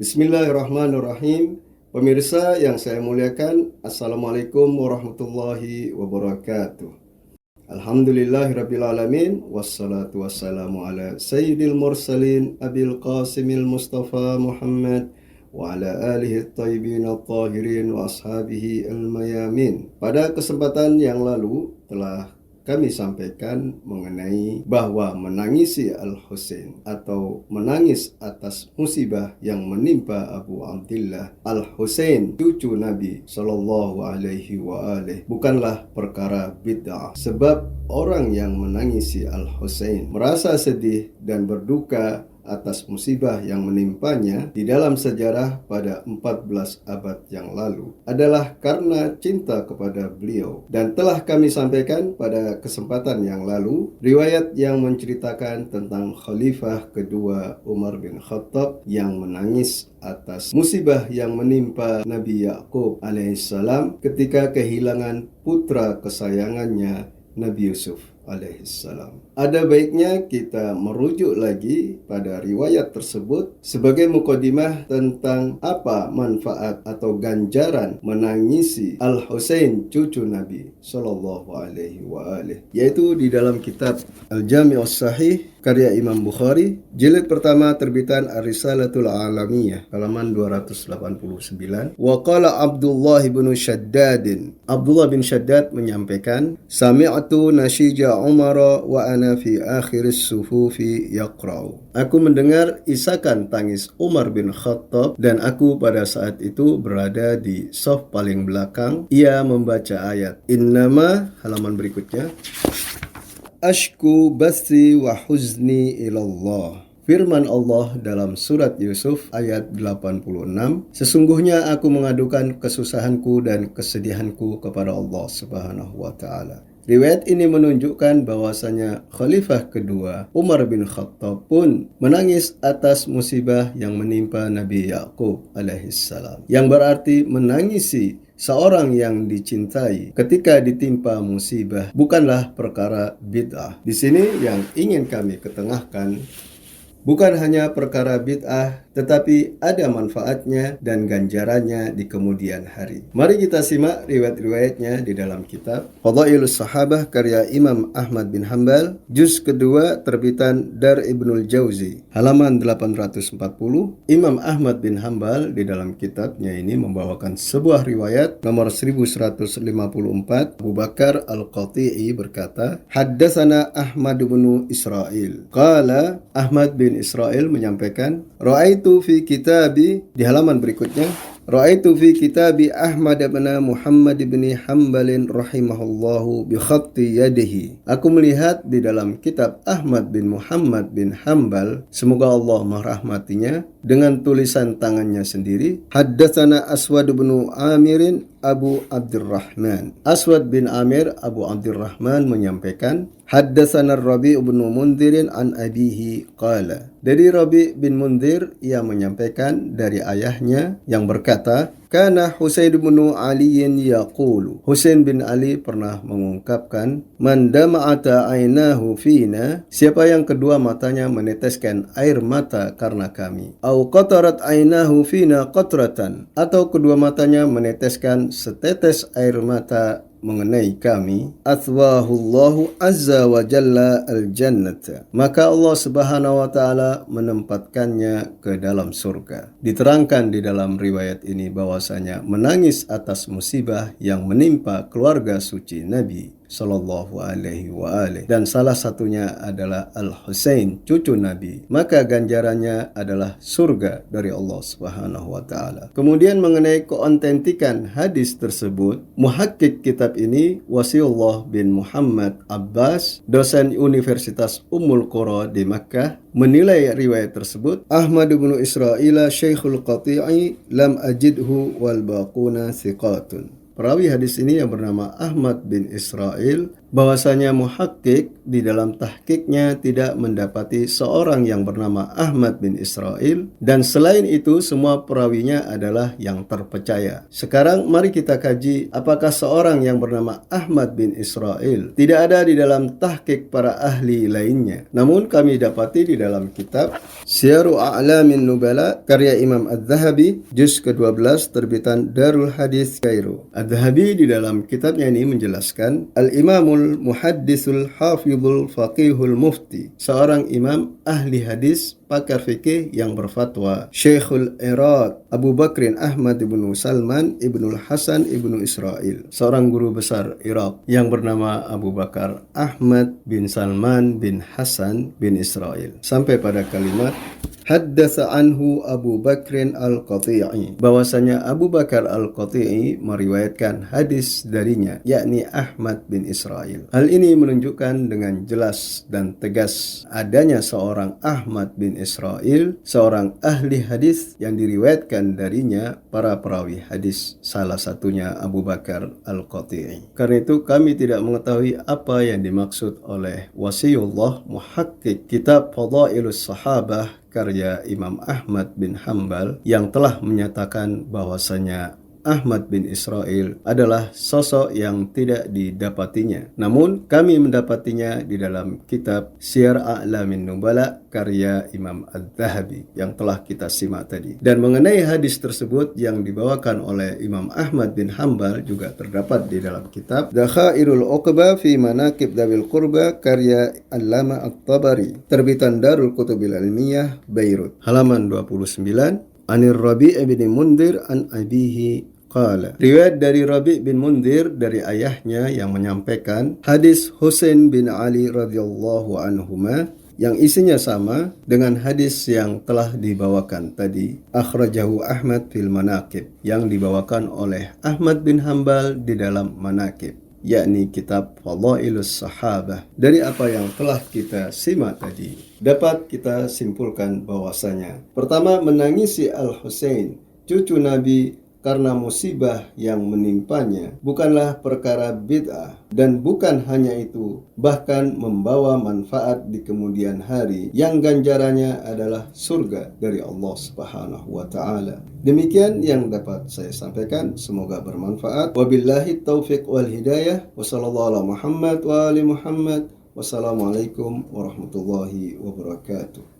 Bismillahirrahmanirrahim. Pemirsa yang saya muliakan, Assalamualaikum warahmatullahi wabarakatuh. Alhamdulillahirabbil alamin, wassalatu wassalamu ala sayyidil mursalin abil qasimil mustafa Muhammad wa ala alihi at-tayyibin at-tahirin wa ashabihi al-mayamin. Pada kesempatan yang lalu telah kami sampaikan mengenai bahwa menangisi Al-Husain atau menangis atas musibah yang menimpa Abu Abdillah Al-Husain, cucu Nabi Shallallahu Alaihi Wasallam, bukanlah perkara bid'ah. Sebab orang yang menangisi Al-Husain merasa sedih dan berduka atas musibah yang menimpanya di dalam sejarah pada 14 abad yang lalu adalah karena cinta kepada beliau. Dan telah kami sampaikan pada kesempatan yang lalu riwayat yang menceritakan tentang Khalifah kedua Umar bin Khattab yang menangis atas musibah yang menimpa Nabi Yakub alaihissalam ketika kehilangan putra kesayangannya Nabi Yusuf alaihissalam. Ada baiknya kita merujuk lagi pada riwayat tersebut sebagai mukadimah tentang apa manfaat atau ganjaran menangisi Al-Husain cucu Nabi Sallallahu Alaihi Wasallam, yaitu di dalam kitab Al-Jami' Sahih karya Imam Bukhari, jilid pertama terbitan Ar-Risalatul Alamiyah, halaman 289. Wa qala Abdullah bin Shaddad. Abdullah bin Shaddad menyampaikan, sami'tu nasyija Umar wa ana fi akhiris sufufi yaqra'u. Aku mendengar isakan tangis Umar bin Khattab dan aku pada saat itu berada di saf paling belakang. Ia membaca ayat Innama, halaman berikutnya, Ashku bathi wa huzni ilallah. Firman Allah dalam surat Yusuf ayat 86, sesungguhnya aku mengadukan kesusahanku dan kesedihanku kepada Allah Subhanahu wa taala. Riwayat ini menunjukkan bahwasanya Khalifah kedua Umar bin Khattab pun menangis atas musibah yang menimpa Nabi Yakub alaihissalam, yang berarti menangisi seorang yang dicintai ketika ditimpa musibah bukanlah perkara bid'ah. Di sini yang ingin kami ketengahkan bukan hanya perkara bid'ah, tetapi ada manfaatnya dan ganjarannya di kemudian hari. Mari kita simak riwayat-riwayatnya di dalam kitab Fadailus Sahabah karya Imam Ahmad bin Hanbal, juz kedua terbitan Dar Ibnul Jauzi, halaman 840. Imam Ahmad bin Hanbal di dalam kitabnya ini membawakan sebuah riwayat nomor 1154. Abu Bakar Al-Qati'i berkata, Haddatsana Ahmad bin Israil. Qala, Ahmad bin Israil menyampaikan, Ra'aitu fi kitabi, di halaman berikutnya, Ra'aitu fi kitabi Ahmad bin Muhammad bin Hanbalin rahimahullahu bi khatti yadihi. Aku melihat di dalam kitab Ahmad bin Muhammad bin Hanbal, semoga Allah merahmatinya, dengan tulisan tangannya sendiri, Haddatsana Aswad bin Amirin Abu Abdurrahman. Aswad bin Amir Abu Abdurrahman menyampaikan, Haddatsana Rabi' bin Mundhirin an abihi qala. Dari Rabi' bin Mundhir ia menyampaikan dari ayahnya yang berkata, Kana Husain bin Ali yaqulu. Husain bin Ali pernah mengungkapkan, Man dama'ata ainahu fina, siapa yang kedua matanya meneteskan air mata karena kami. Au qatarat ainahu fina qatratan, atau kedua matanya meneteskan setetes air mata mengenai kami, athwahullahu azza wa jalla al-jannata, maka Allah Subhanahu wa taala menempatkannya ke dalam surga. Diterangkan di dalam riwayat ini bahwasanya menangis atas musibah yang menimpa keluarga suci Nabi Sallallahu Alaihi Wasallam, dan salah satunya adalah Al-Husain cucu Nabi, maka ganjarannya adalah surga dari Allah Subhanahu wa taala. Kemudian mengenai keautentikan hadis tersebut, muhakkik kitab ini Wasiullah bin Muhammad Abbas, dosen Universitas Ummul Qura di Makkah, menilai riwayat tersebut, Ahmad bin Israila Syekhul Qati'i lam ajidhu wal baquna thiqatun. Perawi hadis ini yang bernama Ahmad bin Israil bahwasanya muhakkik di dalam tahkiknya tidak mendapati seorang yang bernama Ahmad bin Israil, dan selain itu semua perawinya adalah yang terpercaya. Sekarang mari kita kaji apakah seorang yang bernama Ahmad bin Israil tidak ada di dalam tahkik para ahli lainnya. Namun kami dapati di dalam kitab Syiaru A'lamin Nubala karya Imam Az-Zahabi juz ke-12 terbitan Darul Hadis Kairo. Az-Zahabi di dalam kitabnya ini menjelaskan Al-Imamul Muhaddisul Hafizul Faqihul Mufti, seorang imam ahli hadis pakar fikih yang berfatwa, Syekhul Iraq Abu Bakrin Ahmad ibnu Salman ibnu Hasan ibnu Israil, seorang guru besar Irak yang bernama Abu Bakar Ahmad bin Salman bin Hasan bin Israil, sampai pada kalimat Haddatsa anhu Abu Bakrin al-Qati'i, bahwasanya Abu Bakar al-Qati'i meriwayatkan hadis darinya, yakni Ahmad bin Israil. Hal ini menunjukkan dengan jelas dan tegas adanya seorang Ahmad bin Israil, seorang ahli hadis yang diriwayatkan darinya para perawi hadis, salah satunya Abu Bakar al-Qati'i. Karena itu kami tidak mengetahui apa yang dimaksud oleh Wasiullah muhakkik kitab Fadailus Sahabah karya Imam Ahmad bin Hambal yang telah menyatakan bahwasanya Ahmad bin Israil adalah sosok yang tidak didapatinya. Namun kami mendapatinya di dalam kitab Syiar A'lamin Nubala karya Imam Az-Zahabi yang telah kita simak tadi. Dan mengenai hadis tersebut yang dibawakan oleh Imam Ahmad bin Hambal juga terdapat di dalam kitab Dakhairul Uqba fi Manaqib Dawil Qurba karya Allama At-Tabari terbitan Darul Kutubil Ilmiyah Beirut, halaman 29. Anir Rabi' bin Mundir an abihi qala. Riwayat dari Rabi' bin Mundir dari ayahnya yang menyampaikan hadis Husain bin Ali radhiyallahu anhuma yang isinya sama dengan hadis yang telah dibawakan tadi, akhrajahu Ahmad fil Manaqib, yang dibawakan oleh Ahmad bin Hambal di dalam Manaqib, yakni kitab Fadailus Sahabah. Dari apa yang telah kita simak tadi, dapat kita simpulkan bahwasanya pertama, menangisi Al-Husain, cucu Nabi, karena musibah yang menimpanya bukanlah perkara bid'ah, dan bukan hanya itu, bahkan membawa manfaat di kemudian hari yang ganjarannya adalah surga dari Allah Subhanahu wa taala. Demikian yang dapat saya sampaikan, semoga bermanfaat. Wabillahi taufiq wal hidayah. Wassallallahu ala Muhammad wa ali Muhammad. Wassalamualaikum warahmatullahi wabarakatuh.